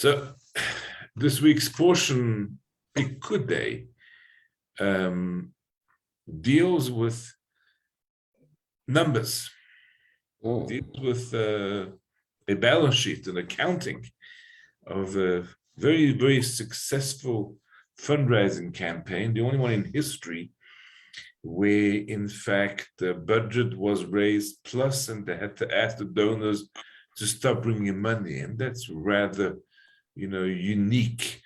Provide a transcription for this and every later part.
So this week's portion, Pikudei, deals with numbers, deals with a balance sheet and accounting of a very, very successful fundraising campaign, the only one in history where, in fact, the budget was raised plus, and they had to ask the donors to stop bringing money. And that's rather, unique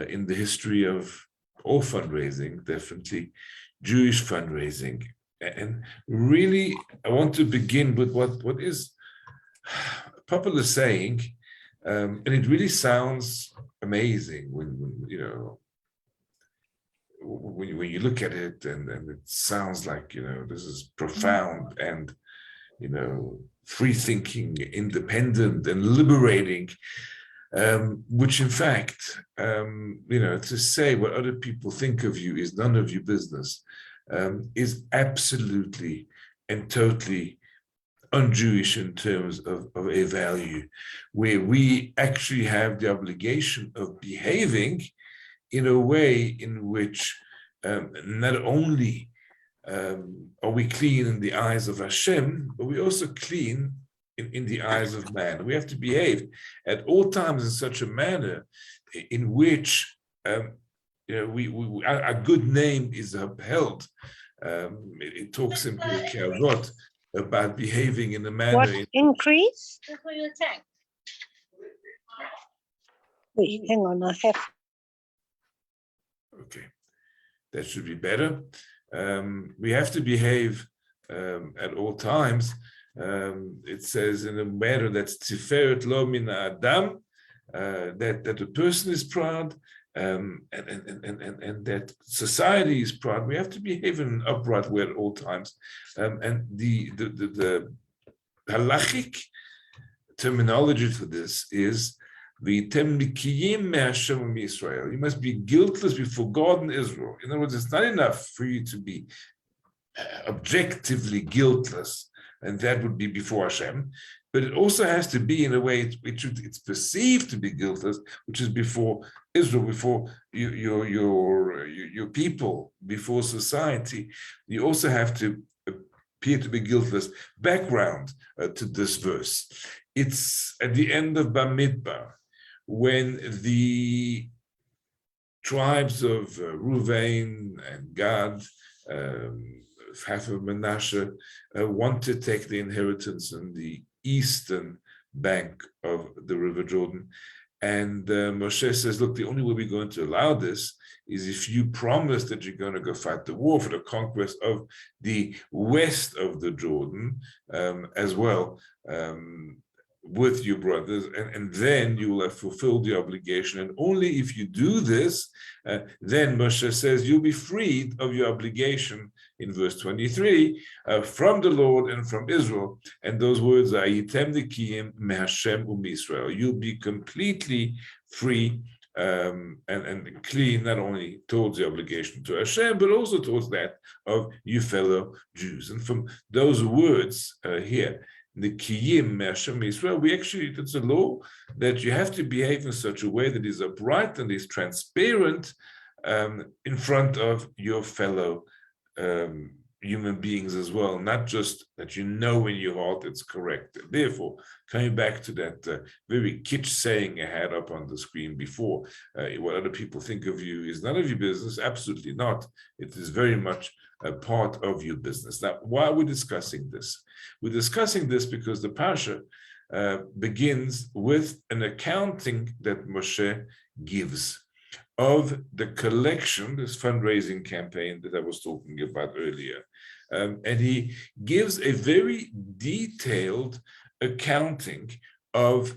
in the history of all fundraising, definitely Jewish fundraising. And really, I want to begin with what is a popular saying, and it really sounds amazing when you look at it, and it sounds like this is profound and free thinking, independent, and liberating. Which in fact, to say what other people think of you is none of your business, is absolutely and totally un-Jewish in terms of a value, where we actually have the obligation of behaving in a way in which not only are we clean in the eyes of Hashem, but we also clean in the eyes of man. We have to behave at all times in such a manner in which our good name is upheld. It talks in Pirkei Avot about behaving in a manner. What increase? Wait, hang on, I have. Okay, that should be better. We have to behave at all times. It says in a manner that's tiferet lo min adam, that the person is proud, and that society is proud. We have to behave in an upright way at all times. And the halachic terminology for this is v'yitem nikiyim me'Hashem u'Yisrael. You must be guiltless before God and Israel. In other words, it's not enough for you to be objectively guiltless, and that would be before Hashem, but it also has to be in a way it's perceived to be guiltless, which is before Israel, before your people, before society. You also have to appear to be guiltless. Background to this verse. It's at the end of Bamidbar, when the tribes of Ruvain and Gad, half of Manasseh, want to take the inheritance on the eastern bank of the River Jordan. And Moshe says, look, the only way we're going to allow this is if you promise that you're going to go fight the war for the conquest of the west of the Jordan as well, with your brothers, and then you will have fulfilled the obligation. And only if you do this, then Moshe says you'll be freed of your obligation in verse 23 from the Lord and from Israel. And those words are Yitem Nikiyim me'Hashem u'Yisrael. You'll be completely free and clean, not only towards the obligation to Hashem, but also towards that of you fellow Jews. And from those words here, the Kiyim Hashem Israel, it's a law that you have to behave in such a way that is upright and is transparent in front of your fellow human beings as well, not just that in your heart it's correct. Therefore, coming back to that very kitsch saying I had up on the screen before, what other people think of you is none of your business. Absolutely not. It is very much a part of your business. Now, why are we discussing this? We're discussing this because the Parsha begins with an accounting that Moshe gives of the collection, this fundraising campaign that I was talking about earlier. And he gives a very detailed accounting of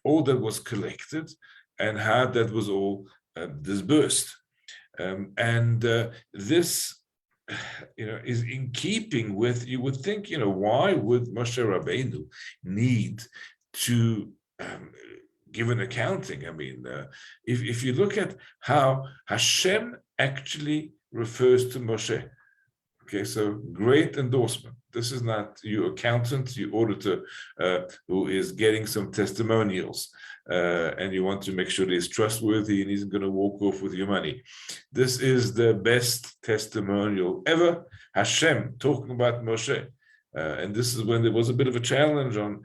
all that was collected and how that was all disbursed. This is in keeping with, you would think, why would Moshe Rabbeinu need to give an accounting? I mean, if you look at how Hashem actually refers to Moshe, Okay, so great endorsement. This is not your accountant, your auditor, who is getting some testimonials, and you want to make sure that he's trustworthy and isn't going to walk off with your money. This is the best testimonial ever. Hashem talking about Moshe. And this is when there was a bit of a challenge on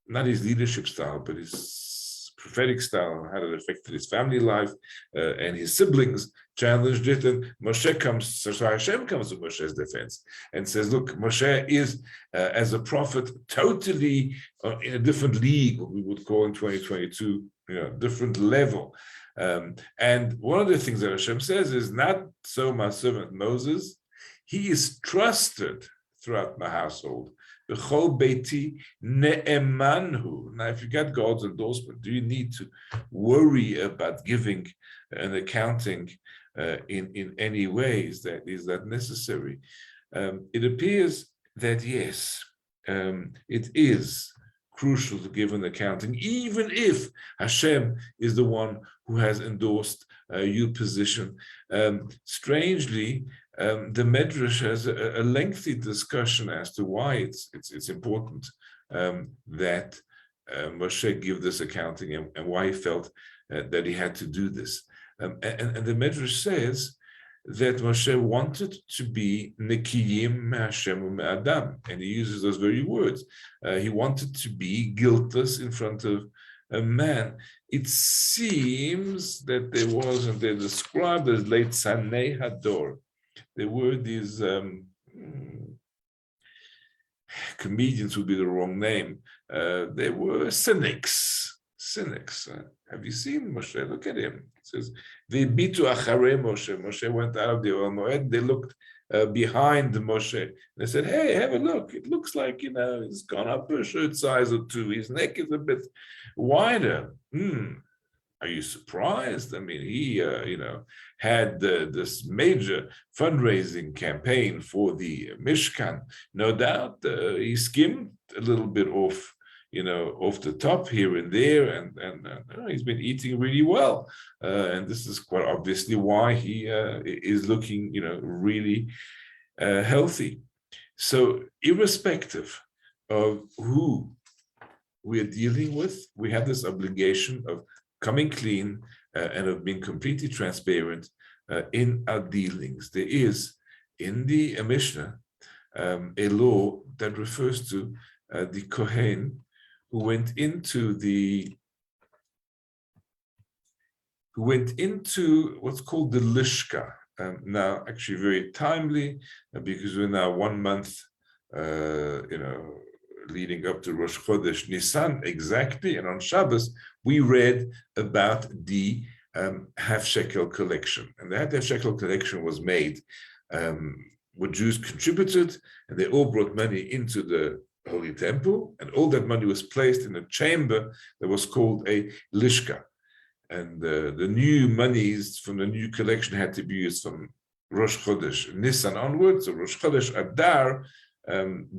not his leadership style, but his prophetic style, how it affected his family life, and his siblings challenged it. And Moshe comes, so Hashem comes to Moshe's defense and says, look, Moshe is, as a prophet, totally in a different league, what we would call in 2022, different level. And one of the things that Hashem says is, not so my servant Moses, he is trusted throughout my household. B'chol beiti ne'emanhu. Now, if you got God's endorsement, do you need to worry about giving and accounting in any ways? Is that necessary? It appears that yes, it is crucial to give an accounting, even if Hashem is the one who has endorsed your position. Strangely, the Medrash has a lengthy discussion as to why it's important that Moshe give this accounting and why he felt that he had to do this. And the Medrash says that Moshe wanted to be Nekiyim Hashem Adam, and he uses those very words. He wanted to be guiltless in front of a man. It seems that there was, and they're described as late Sanei Hador. The word is comedians would be the wrong name. They were cynics. Have you seen Moshe? Look at him. It says, "V'bitu acharei Moshe." Moshe went out of the Ohel Moed. They looked behind Moshe. They said, "Hey, have a look. It looks like he's gone up a shirt size or two. His neck is a bit wider." Are you surprised? I mean, he, had this major fundraising campaign for the Mishkan. No doubt, he skimmed a little bit off, off the top here and there, and he's been eating really well. And this is quite obviously why he is looking, really healthy. So, irrespective of who we're dealing with, we have this obligation of coming clean and of being completely transparent in our dealings. There is in the Mishnah a law that refers to the Kohen who went into what's called the Lishka. Now, actually, very timely because we're now 1 month, leading up to Rosh Chodesh Nisan exactly, and on Shabbos we read about the half shekel collection, and that half shekel collection was made. What Jews contributed, and they all brought money into the Holy Temple, and all that money was placed in a chamber that was called a lishka, and the new monies from the new collection had to be used from Rosh Chodesh Nisan onwards. So Rosh Chodesh Adar,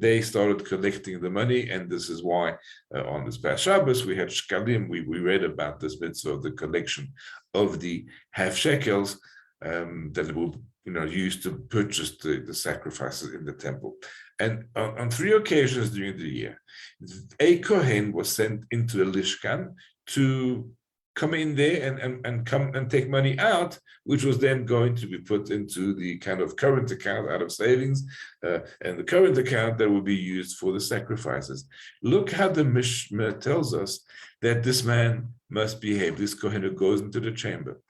they started collecting the money, and this is why on this past Shabbos we had Shkalim. We read about this mitzvah of the collection of the half shekels that will used to purchase the sacrifices in the temple. And on 3 occasions during the year, a Kohen was sent into the Lishkan to come in there and come and take money out, which was then going to be put into the kind of current account out of savings, and the current account that will be used for the sacrifices. Look how the Mishnah tells us that this man must behave, this Kohen who goes into the chamber,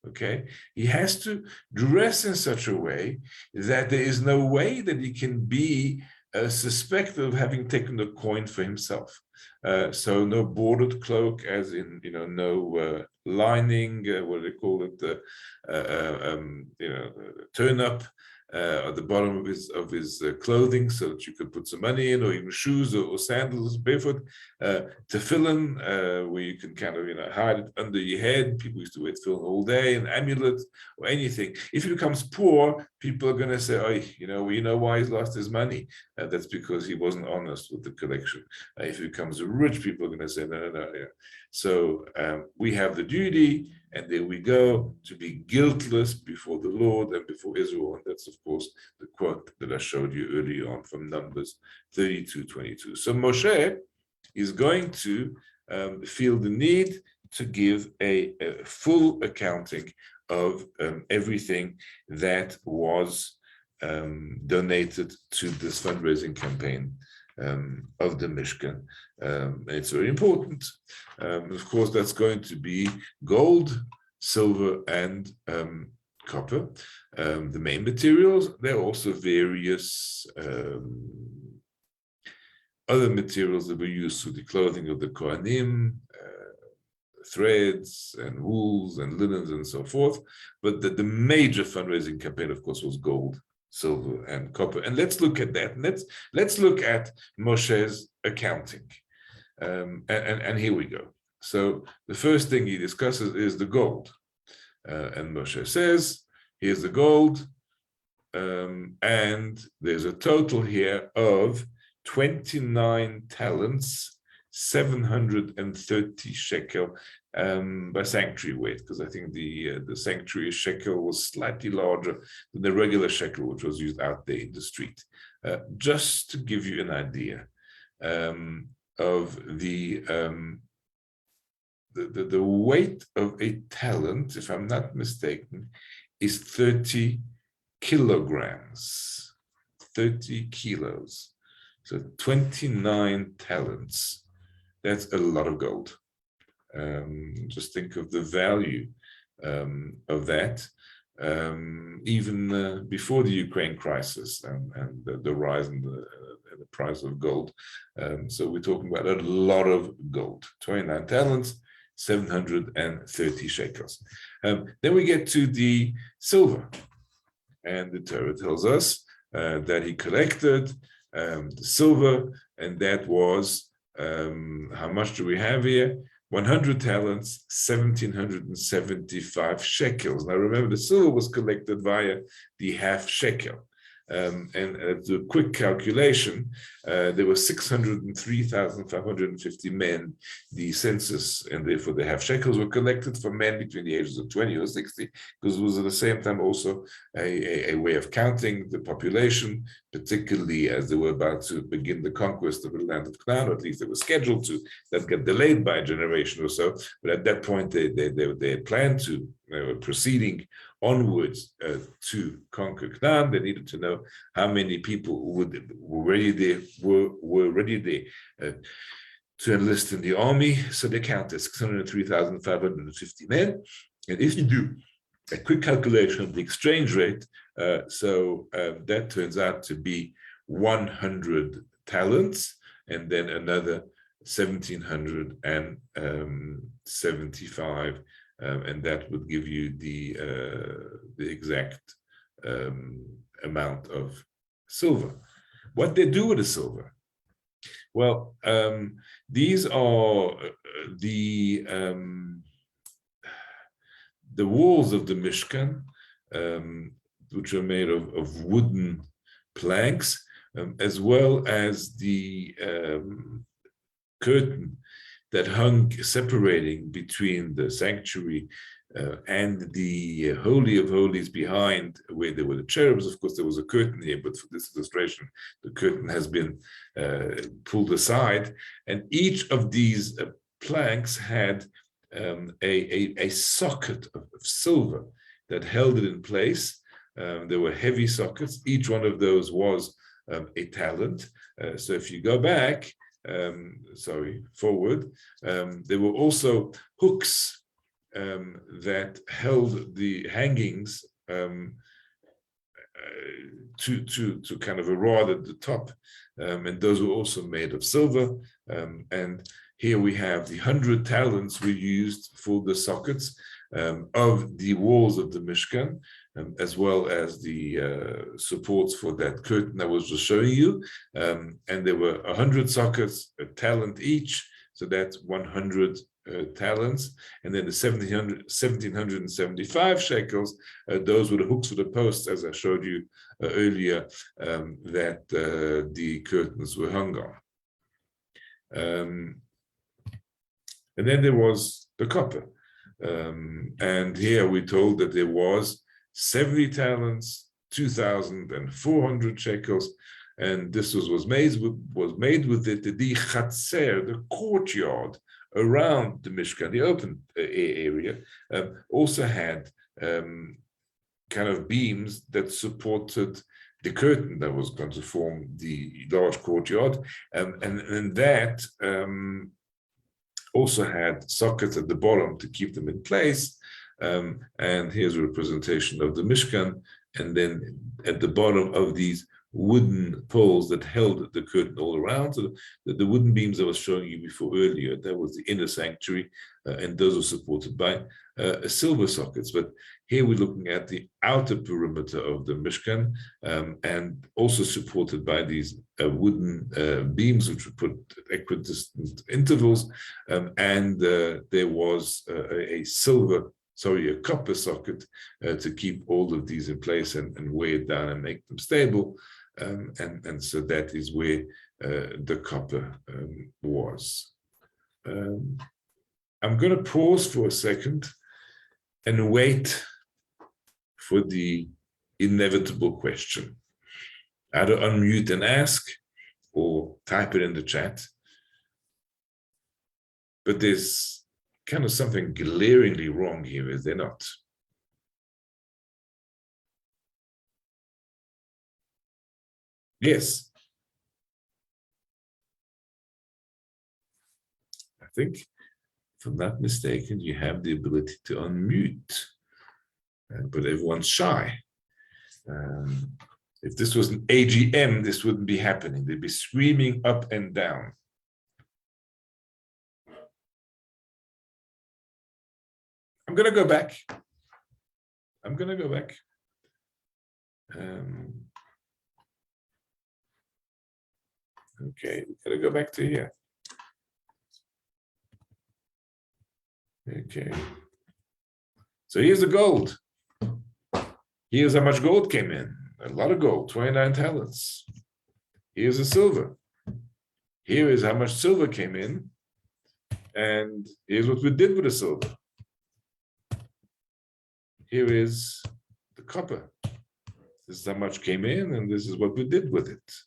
okay? He has to dress in such a way that there is no way that he can be suspected of having taken the coin for himself. So no bordered cloak, as in, no lining, what do they call it, turn up at the bottom of his clothing so that you could put some money in, or even shoes or sandals, barefoot, tefillin, where you can kind of hide it under your head. People used to wear tefillin all day, an amulet or anything. If he becomes poor, people are going to say, "Oh, we know why he's lost his money. That's because he wasn't honest with the collection." If he becomes rich, people are going to say, "No. Yeah." So we have the duty and there we go, to be guiltless before the Lord and before Israel. And that's, of course, the quote that I showed you earlier on from Numbers 32:22. So Moshe is going to feel the need to give a full accounting of everything that was donated to this fundraising campaign of the Mishkan. It's very important. Of course, that's going to be gold, silver, and copper. The main materials. There are also various other materials that were used for the clothing of the Kohanim, threads and wools and linens and so forth. But the major fundraising campaign, of course, was gold, silver, and copper. And let's look at that. And let's look at Moshe's accounting. And here we go. So the first thing he discusses is the gold. And Moshe says, here's the gold. And there's a total here of 29 talents, 730 shekel by sanctuary weight, because I think the sanctuary shekel was slightly larger than the regular shekel, which was used out there in the street. Just to give you an idea of the weight of a talent, if I'm not mistaken, is 30 kilograms, 30 kilos. So 29 talents, that's a lot of gold. Just think of the value of that, even before the Ukraine crisis and the rise in the price of gold. So we're talking about a lot of gold, 29 talents, 730 shekels. Then we get to the silver, and the Torah tells us that he collected the silver, and that was, how much do we have here? 100 talents, 1,775 shekels. Now remember, the silver was collected via the half shekel. And a quick calculation, there were 603,550 men. The census and therefore the half shekels were collected for men between the ages of 20 or 60, because it was at the same time also a way of counting the population, particularly as they were about to begin the conquest of the land of Canaan, or at least they were scheduled to. That got delayed by a generation or so, but at that point they had planned to, they were proceeding onwards to conquer Canaan. They needed to know how many people were ready there to enlist in the army. So they counted 603,550 men. And if you do a quick calculation of the exchange rate, that turns out to be 100 talents, and then another 1,775. And that would give you the exact amount of silver. What they do with the silver? Well, these are the walls of the Mishkan, which are made of wooden planks, as well as the curtain that hung separating between the sanctuary and the Holy of Holies behind, where there were the cherubs. Of course, there was a curtain here, but for this illustration, the curtain has been pulled aside. And each of these planks had a socket of silver that held it in place. There were heavy sockets. Each one of those was a talent. So if you go back, forward, there were also hooks that held the hangings to kind of a rod at the top, and those were also made of silver. And here we have the 100 talents we used for the sockets of the walls of the Mishkan, as well as the supports for that curtain I was just showing you. And there were 100 sockets, a talent each, so that's 100 talents. And then the 1,775 shekels, those were the hooks for the posts, as I showed you earlier, that the curtains were hung on. And then there was the copper. And here we're told that there was 70 talents, 2,400 shekels, and this was made with the chatzer, the courtyard around the Mishkan, the open area, also had kind of beams that supported the curtain that was going to form the large courtyard, and that also had sockets at the bottom to keep them in place. And here's a representation of the Mishkan, and then at the bottom of these wooden poles that held the curtain all around. So the wooden beams I was showing you before earlier, that was the inner sanctuary, and those were supported by silver sockets. But here we're looking at the outer perimeter of the Mishkan, and also supported by these wooden beams, which were put at equidistant intervals, and there was a copper socket to keep all of these in place and weigh it down and make them stable. And so that is where the copper was. I'm going to pause for a second and wait for the inevitable question. Either unmute and ask or type it in the chat. But there's kind of something glaringly wrong here, is there not? Yes. I think, if I'm not mistaken, you have the ability to unmute, but everyone's shy. If this was an AGM, this wouldn't be happening. They'd be screaming up and down. I'm going to go back. Okay, we gotta go back to here. Okay. So here's the gold. Here's how much gold came in. A lot of gold, 29 talents. Here's the silver. Here is how much silver came in. And here's what we did with the silver. Here is the copper. This is how much came in, and this is what we did with it.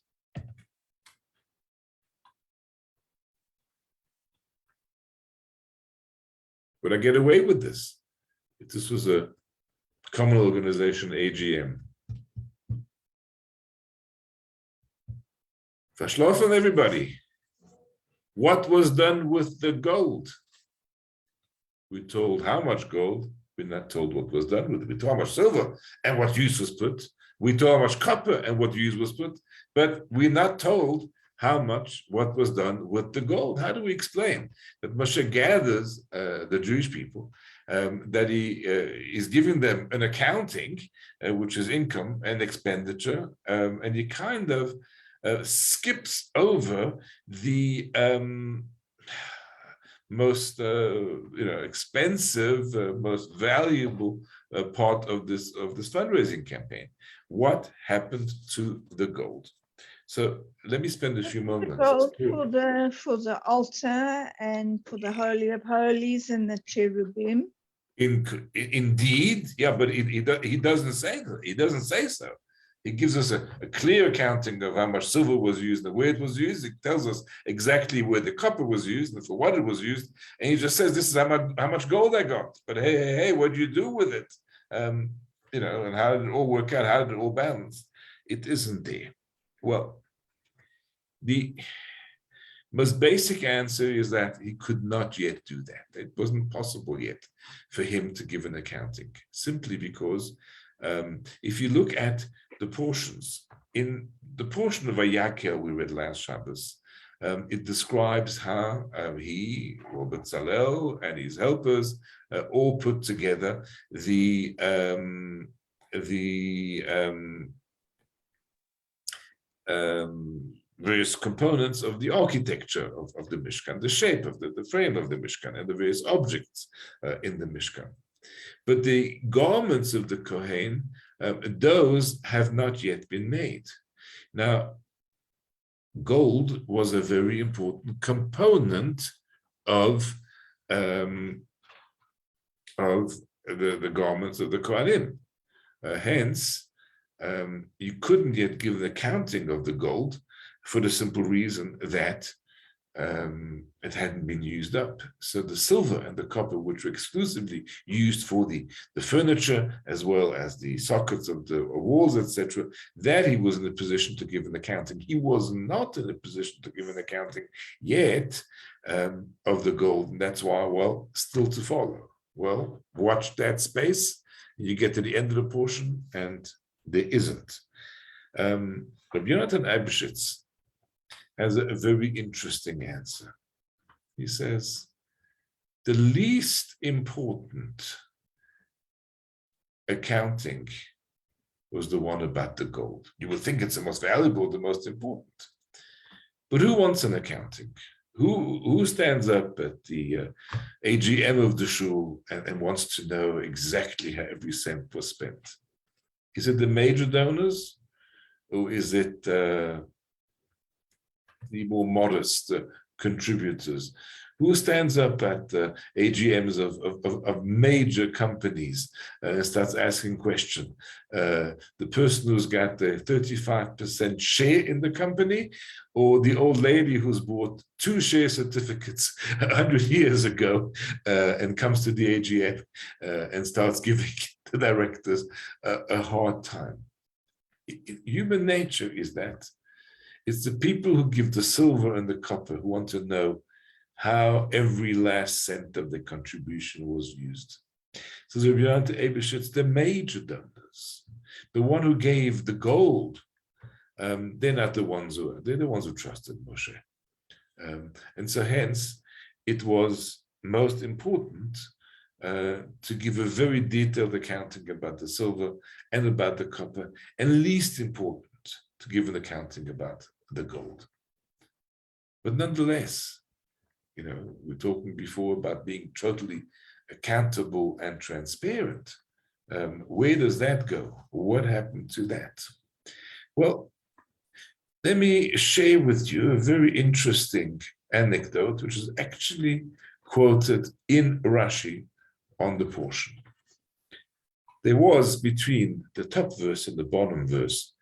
Would I get away with this if this was a common organization AGM? Verschlafen, everybody. What was done with the gold? We're told how much gold. We're not told what was done with it. We're told how much silver and what use was put. We're told how much copper and what use was put. But we're not told what was done with the gold. How do we explain that Moshe gathers the Jewish people, that he is giving them an accounting, which is income and expenditure, and he kind of skips over the most expensive, most valuable part of this fundraising campaign. What happened to the gold? So let me spend a few moments. Gold for the altar and for the Holy of Holies and the cherubim. Indeed, yeah, but he doesn't say that. He doesn't say so. He gives us a clear accounting of how much silver was used and where it was used. It tells us exactly where the copper was used and for what it was used. And he just says, this is how much gold I got. But hey, what do you do with it? And how did it all work out? How did it all balance? It isn't there. Well, the most basic answer is that he could not yet do that. It wasn't possible yet for him to give an accounting, simply because if you look at the portions, in the portion of Vayakhel we read last Shabbos, it describes how he, or Bezalel, and his helpers all put together the various components of the architecture of the Mishkan, the shape of the frame of the Mishkan, and the various objects in the Mishkan. But the garments of the Kohen, those have not yet been made. Now, gold was a very important component of of the garments of the Kohanim. Hence, you couldn't yet give an accounting of the gold for the simple reason that it hadn't been used up. So the silver and the copper, which were exclusively used for the furniture as well as the sockets of the walls, etc., that he was in a position to give an accounting. He was not in a position to give an accounting yet of the gold, and that's why, well, still to follow. Well, watch that space, you get to the end of the portion, and there isn't. Rabbi Yonatan Eibeshitz has a very interesting answer. He says, the least important accounting was the one about the gold. You would think it's the most valuable, the most important. But who wants an accounting? Who stands up at the AGM of the shul and wants to know exactly how every cent was spent? Is it the major donors, or is it the more modest contributors? Who stands up at AGMs of major companies and starts asking questions? The person who's got the 35% share in the company, or the old lady who's bought 2 share certificates 100 years ago and comes to the AGM and starts giving the directors a hard time? Human nature is that. It's the people who give the silver and the copper who want to know how every last cent of the contribution was used. So Rabbi Yonatan Eibeshitz, the major donors, the one who gave the gold, they're not the ones who trusted Moshe. And so hence, it was most important to give a very detailed accounting about the silver and about the copper, and least important to give an accounting about the gold. But nonetheless, we're talking before about being totally accountable and transparent. Where does that go? What happened to that? Well, let me share with you a very interesting anecdote, which is actually quoted in Rashi on the portion. There was between the top verse and the bottom verse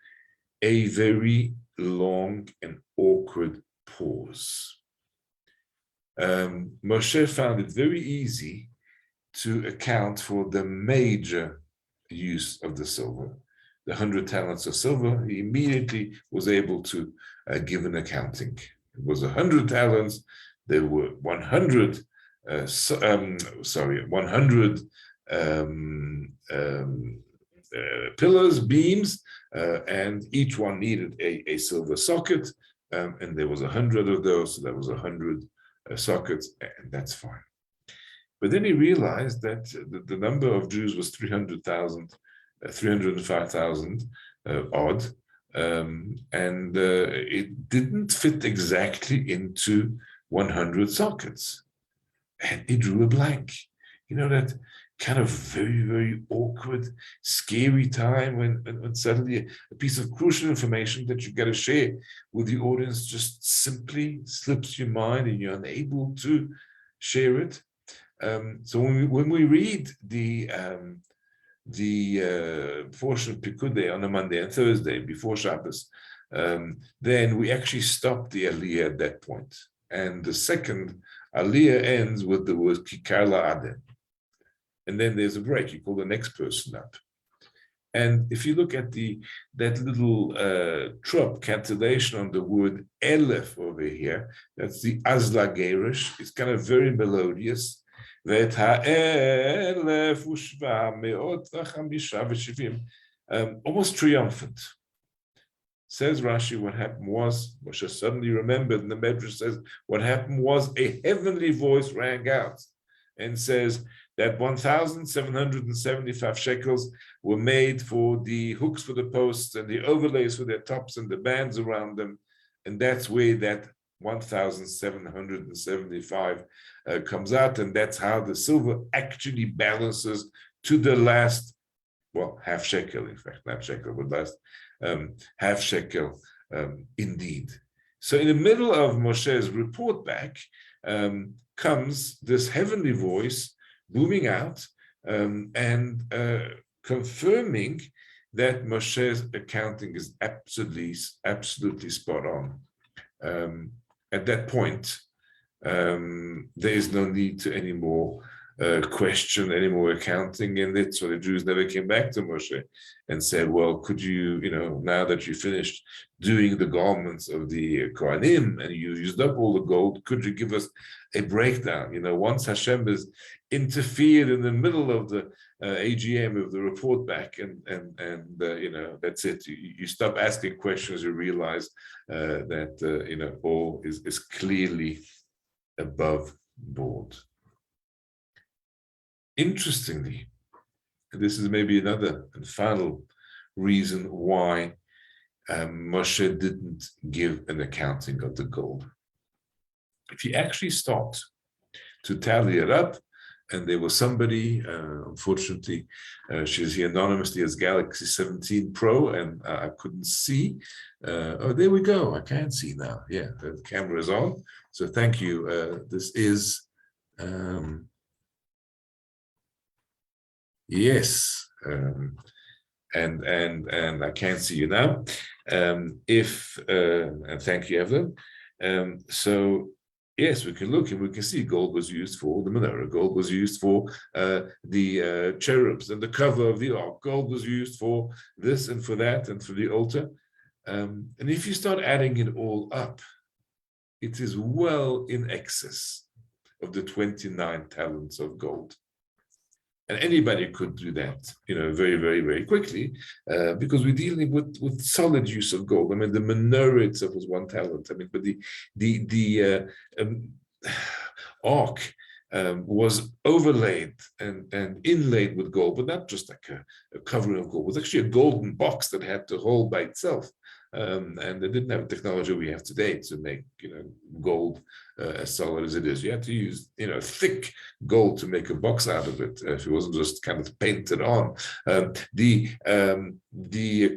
a very long and awkward pause. Moshe found it very easy to account for the major use of the silver, the 100 talents of silver. He immediately was able to give an accounting. It was 100 talents. There were 100 pillars, beams, and each one needed a silver socket, and there was 100 of those, so that was 100 sockets, and that's fine. But then he realized that the number of Jews was 300,000, 305,000 odd, and it didn't fit exactly into 100 sockets. And he drew a blank. That kind of very, very awkward, scary time when suddenly a piece of crucial information that you got to share with the audience just simply slips your mind and you're unable to share it. So when we read the portion of Pikudei on a Monday and Thursday before Shabbos, then we actually stop the Aliyah at that point. And the second Aliyah ends with the word Kikar La'adem. And then there's a break. You call the next person up. And if you look at that little trop cancellation on the word Elef over here, that's the Azla Gerish. It's kind of very melodious. Almost triumphant. Says Rashi, what happened was, Moshe suddenly remembered, and the Medrash says, what happened was a heavenly voice rang out and says that 1,775 shekels were made for the hooks for the posts and the overlays for their tops and the bands around them. And that's where that 1,775 comes out. And that's how the silver actually balances to the last, half shekel, in fact, not shekel, but last half shekel indeed. So in the middle of Moshe's report back comes this heavenly voice booming out and confirming that Moshe's accounting is absolutely spot on. At that point, there is no need to any more question any more accounting in it. So the Jews never came back to Moshe and said, well, could you, now that you finished doing the garments of the Kohanim and you used up all the gold, could you give us a breakdown? Once Hashem has interfered in the middle of the AGM of the report back, and that's it. You stop asking questions. You realize that all is clearly above board. Interestingly, this is maybe another and final reason why Moshe didn't give an accounting of the gold. If you actually start to tally it up, and there was somebody, unfortunately, she's here anonymously as Galaxy 17 Pro, and I couldn't see. Oh, there we go. I can see now. Yeah, the camera is on. So thank you. This is, yes, and I can see you now. And thank you, Evelyn. So yes, we can look and we can see gold was used for the menorah. Gold was used for the cherubs and the cover of the ark. Gold was used for this and for that and for the altar. And if you start adding it all up, it is well in excess of the 29 talents of gold. And anybody could do that, very, very, very quickly, because we're dealing with solid use of gold. I mean, the menorah itself was 1 talent. I mean, but the ark was overlaid and inlaid with gold, but not just like a covering of gold. It was actually a golden box that had to hold by itself. And they didn't have the technology we have today to make gold as solid as it is. You had to use thick gold to make a box out of it. If it wasn't just kind of painted on. The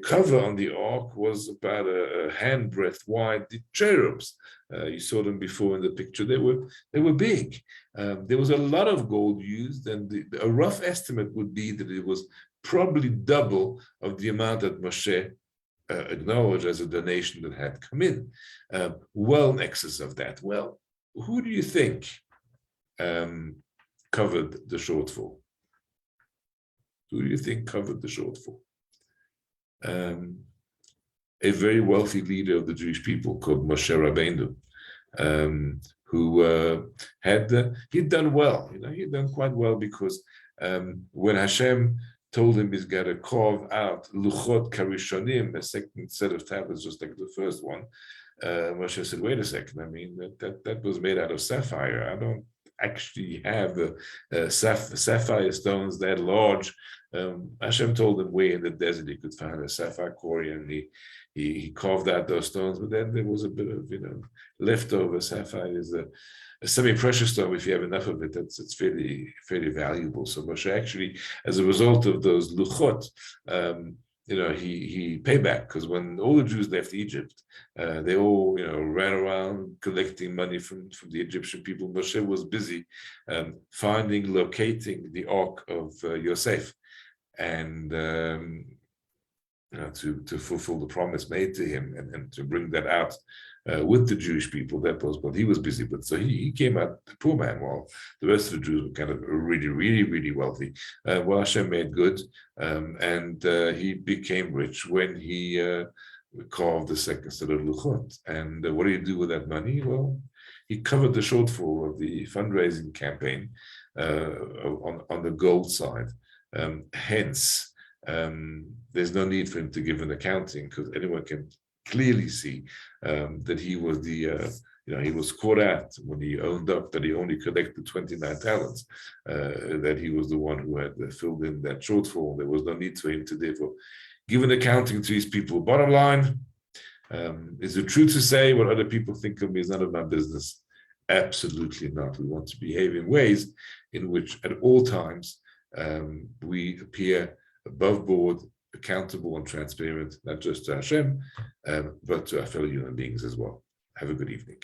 cover on the ark was about a handbreadth wide. The cherubs, you saw them before in the picture. They were big. There was a lot of gold used, and a rough estimate would be that it was probably double of the amount that Moshe acknowledged as a donation that had come in, well in excess of that. Well, who do you think covered the shortfall? Who do you think covered the shortfall? A very wealthy leader of the Jewish people called Moshe Rabbeinu, who he'd done well. He'd done quite well, because when Hashem told him he's got to carve out luchot karishonim, a second set of tablets, just like the first one. Moshe said, wait a second, I mean, that was made out of sapphire. I don't actually have the sapphire stones that large. Hashem told him where in the desert he could find a sapphire quarry, and he carved out those stones, but then there was a bit of, leftover. Sapphire is a semi-precious stone. If you have enough of it, it's fairly valuable. So Moshe actually, as a result of those luchot, he paid back, because when all the Jews left Egypt, they all ran around collecting money from the Egyptian people. Moshe was busy locating the ark of Yosef, and to fulfill the promise made to him, and to bring that out with the Jewish people. That was what he was busy with. So he came out the poor man, while the rest of the Jews were kind of really, really, really wealthy. Well, Hashem made good, and he became rich when he carved the second set of luchot. And what did he do with that money? Well, he covered the shortfall of the fundraising campaign on the gold side. Hence, there's no need for him to give an accounting, because anyone can clearly see that he was he was caught out when he owned up that he only collected 29 talents, that he was the one who had filled in that shortfall. There was no need for him to therefore give an accounting to his people. Bottom line, is it true to say what other people think of me is none of my business? Absolutely not. We want to behave in ways in which at all times we appear above board, accountable and transparent, not just to Hashem, but to our fellow human beings as well. Have a good evening.